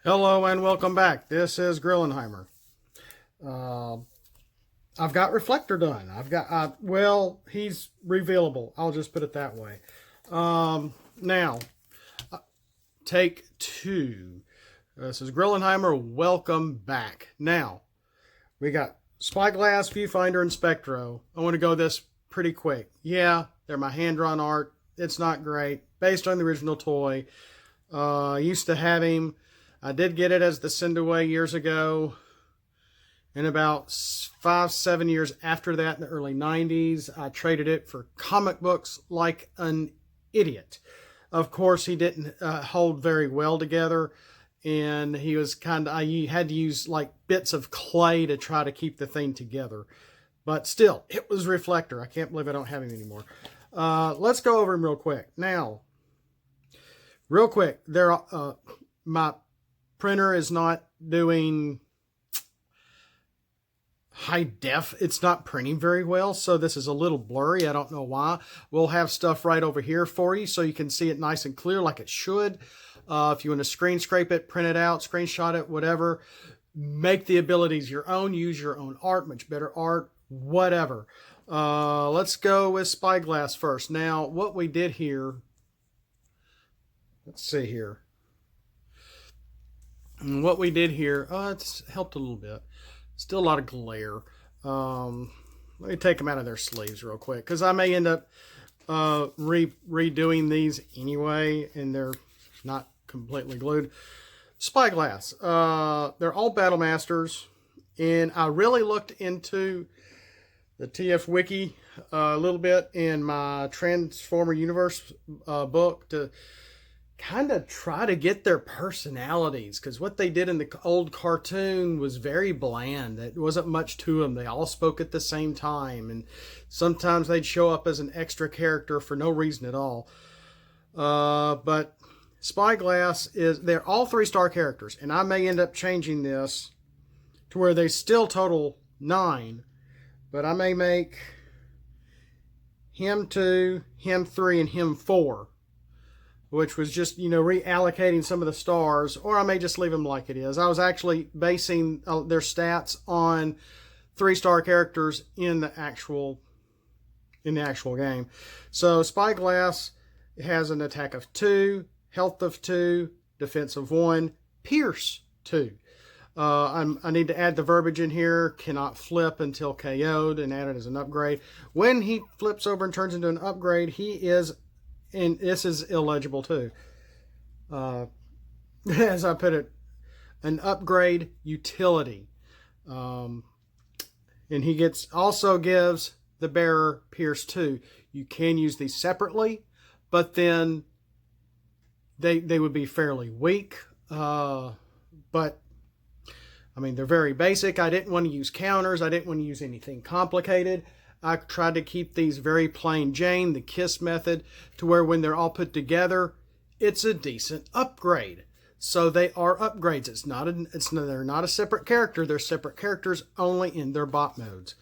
Hello and welcome back. This is Grillenheimer. Uh, I've got Reflector done. Well, he's revealable. I'll just put it that way. Now, take two. This is Grillenheimer. Welcome back. Now, we got Spyglass, Viewfinder, and Spectro. I want to go this pretty quick. Yeah, they're my hand-drawn art. It's not great. Based on the original toy. I used to have him. I did get it as the send away years ago. And about 5-7 years after that, in the early 90s, I traded it for comic books like an idiot. Of course, he didn't hold very well together. And he was I had to use like bits of clay to try to keep the thing together. But still, it was Reflector. I can't believe I don't have him anymore. Let's go over him real quick. Now, real quick, my printer is not doing high def. It's not printing very well, so this is a little blurry. I don't know why. We'll have stuff right over here for you so you can see it nice and clear like it should. If you want to screen scrape it, print it out, screenshot it, whatever. Make the abilities your own. Use your own art, much better art, whatever. Let's go with Spyglass first. Now, what we did here, let's see here. And what we did here, it's helped a little bit. Still a lot of glare. Let me take them out of their sleeves real quick, because I may end up redoing these anyway, and they're not completely glued. Spyglass. They're all Battle Masters, and I really looked into the TF Wiki a little bit in my Transformer Universe book to kind of try to get their personalities, because what they did in the old cartoon was very bland. It wasn't much to them. They all spoke at the same time, and sometimes they'd show up as an extra character for no reason at all. But Spyglass they're all 3-star characters, and I may end up changing this to where they still total 9, but I may make him 2, him 3, and him 4, which was just, reallocating some of the stars, or I may just leave them like it is. I was actually basing their stats on 3-star characters in the actual game. So Spyglass has an attack of 2, health of 2, defense of 1, pierce 2. I need to add the verbiage in here. Cannot flip until KO'd, and add it as an upgrade. When he flips over and turns into an upgrade, he is, and this is illegible too, as I put it, an upgrade utility. And he also gives the bearer Pierce 2. You can use these separately, but then they would be fairly weak. But I mean, they're very basic. I didn't want to use counters. I didn't want to use anything complicated. I tried to keep these very plain Jane, the KISS method, to where when they're all put together, it's a decent upgrade. So they are upgrades. They're not a separate character. They're separate characters only in their bot modes.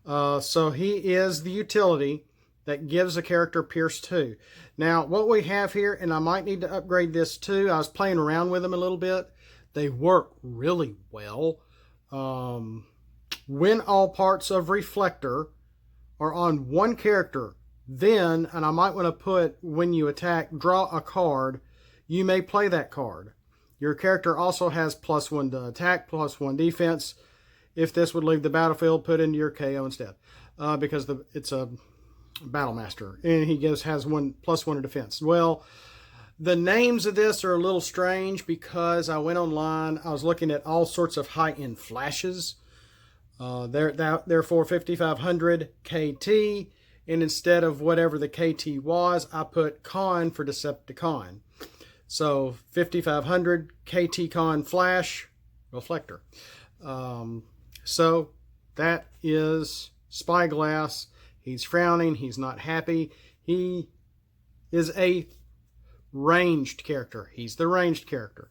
So he is the utility that gives a character Pierce 2. Now, what we have here, and I might need to upgrade this too. I was playing around with them a little bit. They work really well. When all parts of Reflector are on one character, then, and I might want to put, when you attack, draw a card, you may play that card. Your character also has +1 to attack, +1 defense. If this would leave the battlefield, put into your KO instead, because it's a Battle Master, and he has +1 to defense. Well, the names of this are a little strange, because I went online, I was looking at all sorts of high-end flashes. They're for 5500 KT, and instead of whatever the KT was, I put Con for Decepticon. So 5500 KT Con Flash Reflector. So that is Spyglass. He's frowning. He's not happy. He is a ranged character. He's the ranged character.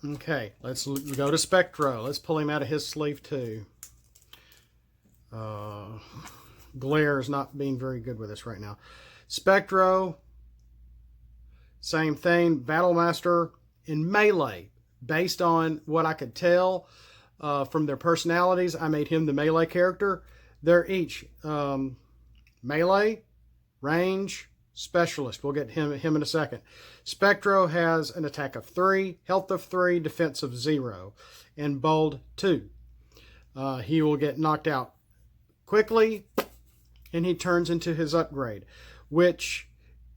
Okay, let's go to Spectro. Let's pull him out of his sleeve too. Glare is not being very good with us right now. Spectro, same thing. Battle Master in melee. based on what I could tell from their personalities, I made him the melee character. They're each melee, range, specialist. We'll get him in a second. Spectro has an attack of 3, health of 3, defense of 0, and bold 2. He will get knocked out quickly, and he turns into his upgrade, which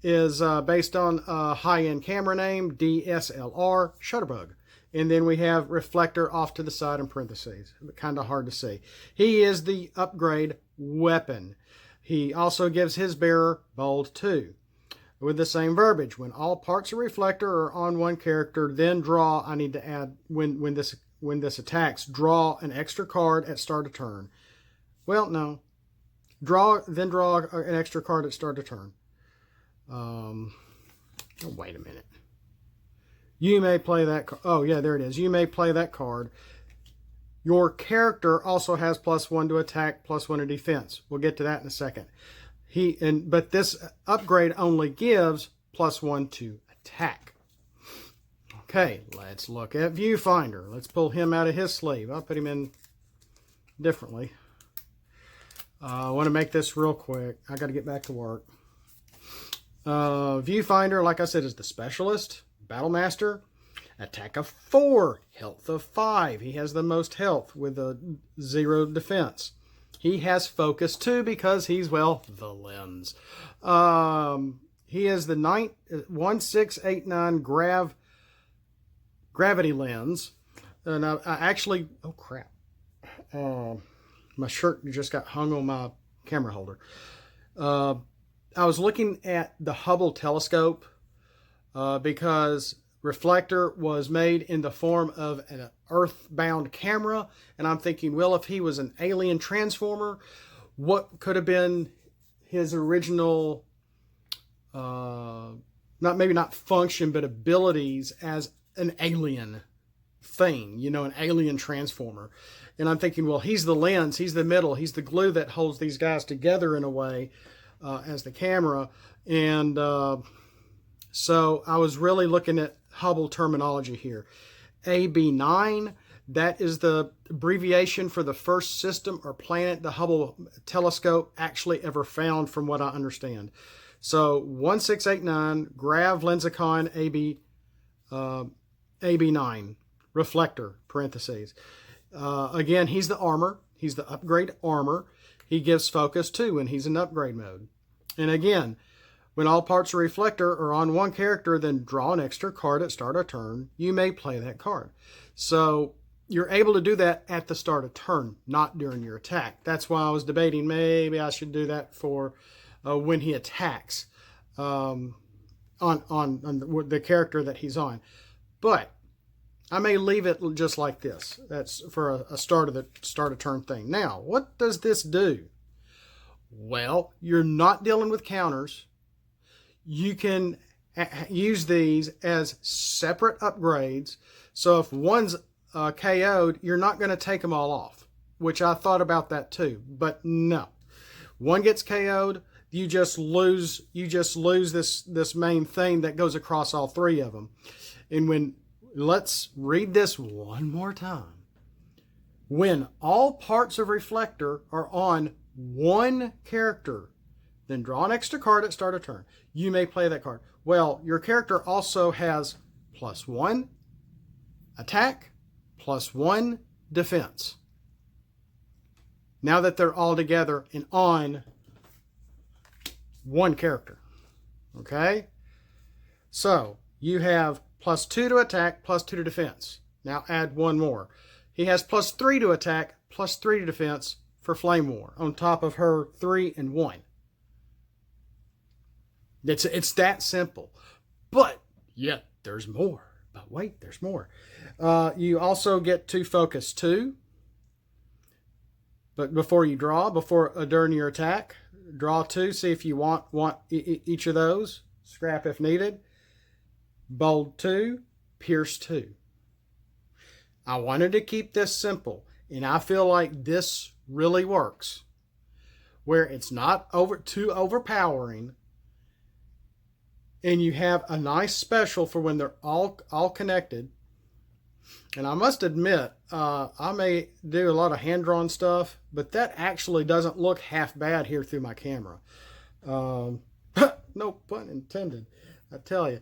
is based on a high-end camera name, DSLR Shutterbug. And then we have Reflector off to the side in parentheses. Kind of hard to see. He is the upgrade weapon. He also gives his bearer bold 2. With the same verbiage, when all parts of Reflector are on one character, then draw, I need to add, when this attacks, draw an extra card at start of turn. Well, no. Draw an extra card at start of turn. Oh, wait a minute. You may play that. Oh, yeah, there it is. You may play that card. Your character also has +1 to attack, +1 to defense. We'll get to that in a second. But this upgrade only gives +1 to attack. Okay, let's look at Viewfinder. Let's pull him out of his sleeve. I'll put him in differently. I want to make this real quick. I got to get back to work. Viewfinder, like I said, is the specialist, battle master, attack of 4, health of 5. He has the most health with a 0 defense. He has focus 2 because he's, well, the lens. He is the 1689 gravity lens. And I actually, oh crap. My shirt just got hung on my camera holder. I was looking at the Hubble telescope because Reflector was made in the form of an earthbound camera, and I'm thinking, well, if he was an alien transformer, what could have been his original, not function, but abilities as an alien thing, an alien transformer. And I'm thinking, well, he's the lens, he's the middle, he's the glue that holds these guys together in a way as the camera. And so I was really looking at Hubble terminology here. AB9, that is the abbreviation for the first system or planet the Hubble telescope actually ever found, from what I understand. So 1689 Grav Lensicon AB9 Reflector parentheses. Again, he's the armor. He's the upgrade armor. He gives focus 2 and he's in upgrade mode. And again, when all parts of Reflector are on one character, then draw an extra card at start of turn. You may play that card. So you're able to do that at the start of turn, not during your attack. That's why I was debating maybe I should do that for when he attacks on the character that he's on. But I may leave it just like this. That's for a start of turn thing. Now, what does this do? Well, you're not dealing with counters. You can use these as separate upgrades. So if one's KO'd, you're not going to take them all off, which I thought about that too. But no, one gets KO'd, you just lose this main thing that goes across all 3 of them. And let's read this one more time. When all parts of Reflector are on one character, then draw an extra card at start of turn. You may play that card. Well, your character also has +1 attack, +1 defense. Now that they're all together and on one character. Okay? So, you have +2 to attack, +2 to defense. Now add one more. He has +3 to attack, +3 to defense for Flame War, on top of her 3 and 1. It's that simple. But yet there's more. But wait, there's more. You also get to focus 2. But before you draw, during your attack, draw 2. See if you want each of those. Scrap if needed. Bold 2, pierce 2. I wanted to keep this simple, and I feel like this really works, where it's not too overpowering, and you have a nice special for when they're all connected. And I must admit, I may do a lot of hand-drawn stuff, but that actually doesn't look half bad here through my camera. No pun intended, I tell you.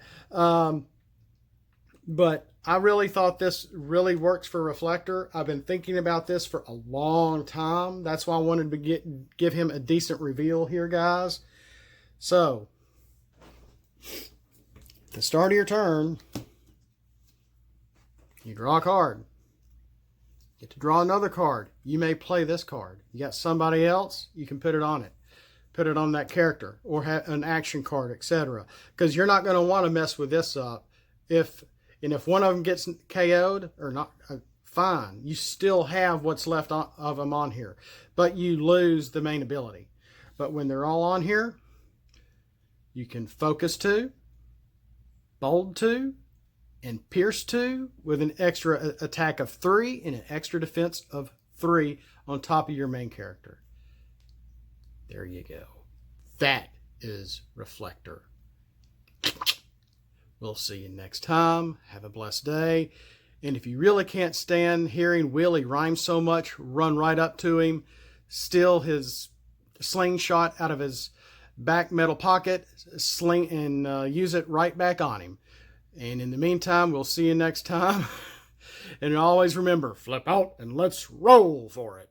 But I really thought this really works for Reflector. I've been thinking about this for a long time. That's why I wanted to give him a decent reveal here, guys. So, at the start of your turn, you draw a card. Get to draw another card. You may play this card. You got somebody else, you can put it on it. Put it on that character or have an action card, etc. Because you're not going to want to mess with this up. If one of them gets KO'd or not, fine. You still have what's left of them on here, but you lose the main ability. But when they're all on here, you can focus 2, bold 2, and pierce 2 with an extra attack of 3 and an extra defense of 3 on top of your main character. There you go. That is Reflector. We'll see you next time. Have a blessed day. And if you really can't stand hearing Willie rhyme so much, run right up to him, steal his slingshot out of his back metal pocket, and use it right back on him. And in the meantime, we'll see you next time. And always remember, flip out and let's roll for it.